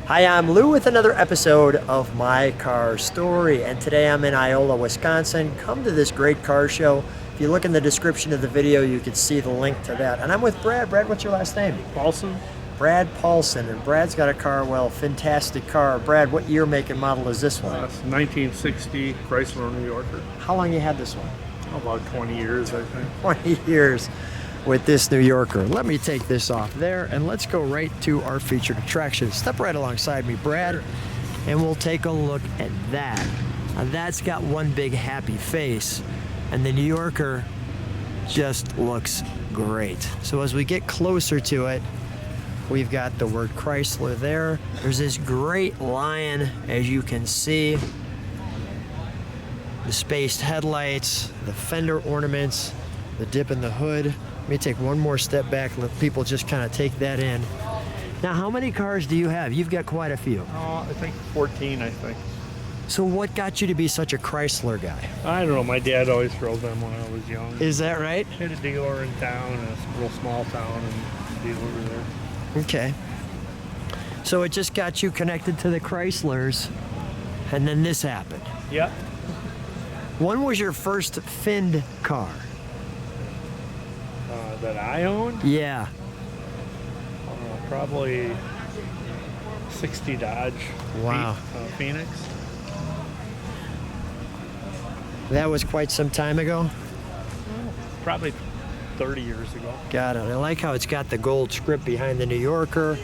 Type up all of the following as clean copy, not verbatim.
Hi, I'm Lou with another episode of My Car Story, and today I'm in Iola, Wisconsin. Come to this great car show. If you look in the description of the video, you can see the link to that. And I'm with Brad. Brad, what's your last name? Paulson. Brad Paulson, and Brad's got a car, well, fantastic car. Brad, what year, make, and model is this one? 1960 Chrysler New Yorker. How long you had this one? About 20 years, I think. 20 years with this New Yorker. Let me take this off there and let's go right to our featured attraction. Step right alongside me, Brad, and we'll take a look at that. Now that's got one big happy face, and the New Yorker just looks great. So as we get closer to it, we've got the word Chrysler there. There's this great lion, as you can see. The spaced headlights, the fender ornaments, the dip in the hood. Let me take one more step back and let people just kind of take that in. Now, how many cars do you have? You've got quite a few. I think 14, I think. So what got you to be such a Chrysler guy? I don't know, my dad always drove them when I was young. Is that right? He had a dealer in town, a little small town, and dealer over there. Okay. So it just got you connected to the Chryslers, and then this happened. Yep. When was your first finned car? That I owned? Yeah. Probably 60 Dodge. Wow. Phoenix. That was quite some time ago? Probably 30 years ago. Got it. I like how it's got the gold script behind the New Yorker,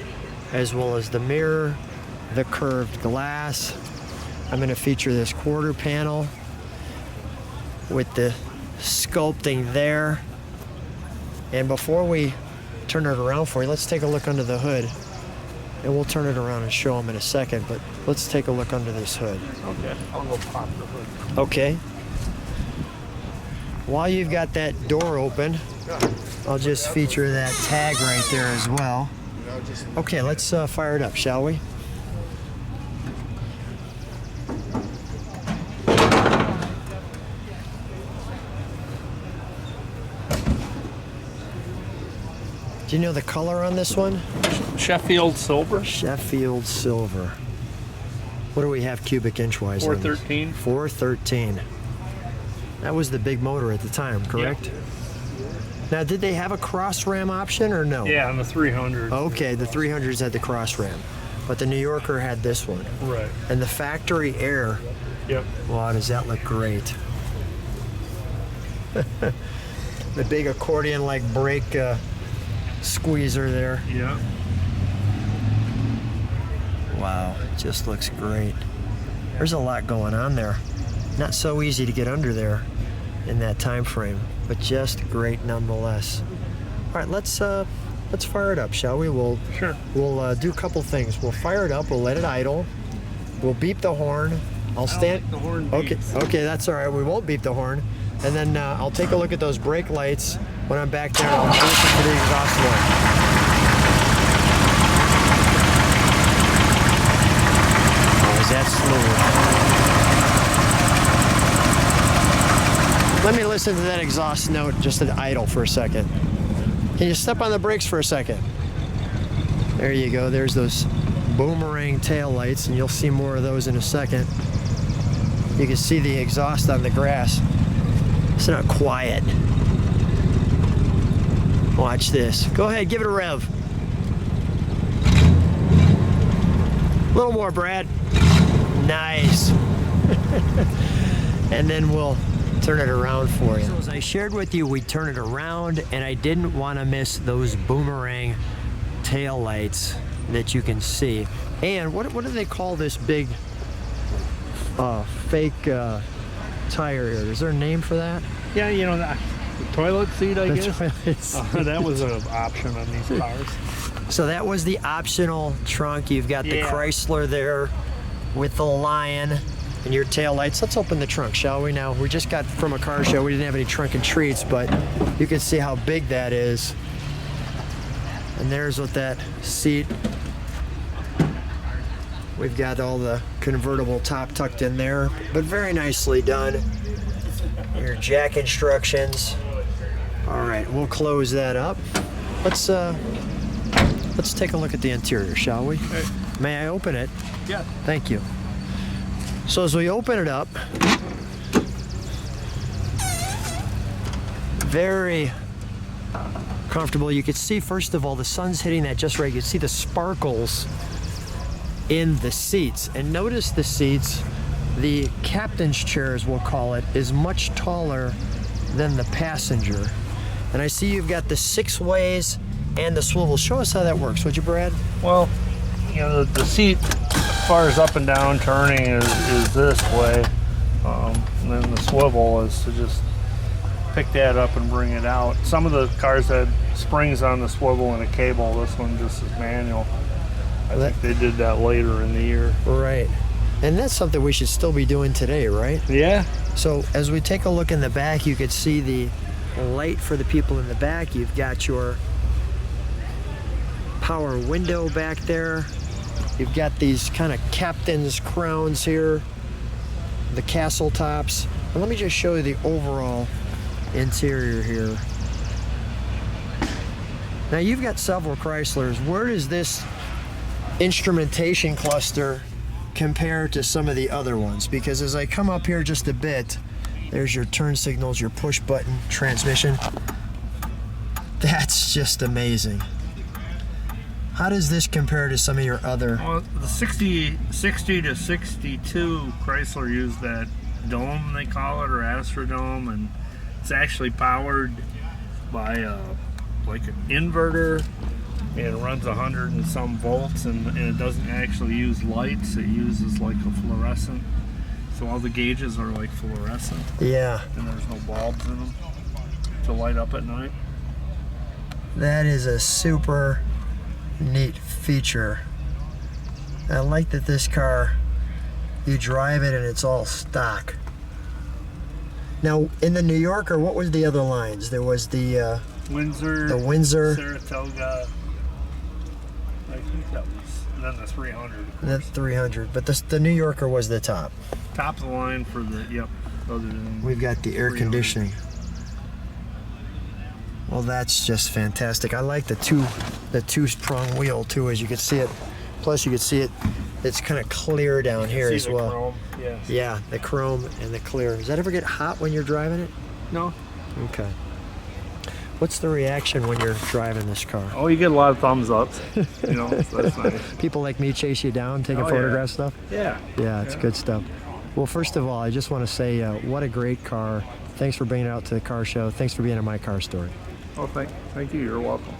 as well as the mirror, the curved glass. I'm going to feature this quarter panel with the sculpting there. And before we turn it around for you, let's take a look under the hood. And we'll turn it around and show them in a second, but let's take a look under this hood. Okay, I'll go pop the hood. Okay. While you've got that door open, I'll just feature that tag right there as well. Okay, let's fire it up, shall we? Do you know the color on this one? Sheffield Silver. Sheffield Silver. What do we have cubic inch-wise? 413. 413. That was the big motor at the time, correct? Yep. Now, did they have a cross ram option or no? Yeah, on the 300. Okay, the 300s had the cross ram, but the New Yorker had this one. Right. And the factory air. Yep. Wow, does that look great? The big accordion-like brake squeezer there. Yeah. Wow, it just looks great. There's a lot going on there. Not so easy to get under there in that time frame, but just great nonetheless. All right, let's fire it up, shall we? Sure. We'll do a couple things. We'll fire it up. We'll let it idle. We'll beep the horn. I'll stand. I don't like the horn Okay, beeps. okay, that's all right. We won't beep the horn, and then I'll take a look at those brake lights when I'm back there. I'll listen to the exhaust noise. Oh, is that smooth? Let me listen to that exhaust note just at idle for a second. Can you step on the brakes for a second? There you go. There's those boomerang tail lights, and you'll see more of those in a second. You can see the exhaust on the grass. It's not quiet. Watch this. Go ahead, give it a rev. A little more, Brad. Nice. And then we'll turn it around for you. So as I shared with you, we turn it around, and I didn't want to miss those boomerang tail lights that you can see. And what do they call this big fake tire here? Is there a name for that? Yeah, you know, the toilet seat, I guess. That was an option on these cars. So that was the optional trunk. You've got the Chrysler there with the lion and your tail lights. Let's open the trunk, shall we? Now, we just got from a car show. We didn't have any trunk and treats, but you can see how big that is. And there's what that seat. We've got all the convertible top tucked in there, but very nicely done. Your jack instructions. All right, we'll close that up. Let's take a look at the interior, shall we? Okay. May I open it? Yeah. Thank you. So as we open it up, very comfortable. You can see, first of all, the sun's hitting that just right. You can see the sparkles in the seats. And notice the seats, the captain's chairs, we'll call it, is much taller than the passenger. And I see you've got the 6 ways and the swivel. Show us how that works, would you, Brad? Well, you know, the seat, as far as up and down turning, is this way. And then the swivel is to just pick that up and bring it out. Some of the cars had springs on the swivel and a cable. This one just is manual. I think they did that later in the year. Right. And that's something we should still be doing today, right? Yeah. So as we take a look in the back, you could see the light for the people in the back. You've got your power window back there. You've got these kind of captain's crowns here, the castle tops. And let me just show you the overall interior here. Now you've got several Chryslers. Where does this instrumentation cluster compare to some of the other ones? Because as I come up here just a bit, there's your turn signals, your push button transmission. That's just amazing. How does this compare to some of your other? Well, the 60 to 62 Chrysler used that dome, they call it, or Astrodome, and it's actually powered by like an inverter, and it runs 100 and some volts, and it doesn't actually use lights. It uses like a fluorescent. So all the gauges are like fluorescent. Yeah. And there's no bulbs in them to light up at night. That is a super neat feature. I like that this car, you drive it and it's all stock. Now in the New Yorker, what was the other lines? There was the Windsor, Saratoga, I think that was, and then the 300. The 300, but the New Yorker was the top. Top of the line for the, yep, other than We've got the air 300. conditioning. Well, that's just fantastic. I like the two-prong wheel too, as you can see it. Plus you can see it, it's kind of clear down here as well. Chrome, yes. Yeah, the chrome and the clear. Does that ever get hot when you're driving it? No. Okay. What's the reaction when you're driving this car? Oh, you get a lot of thumbs ups. You know, so that's nice. People like me chase you down, taking Oh, photograph stuff? Yeah. Yeah, it's good stuff. Well, first of all, I just want to say what a great car. Thanks for bringing it out to the car show. Thanks for being in my car story. Oh, thank you. You're welcome.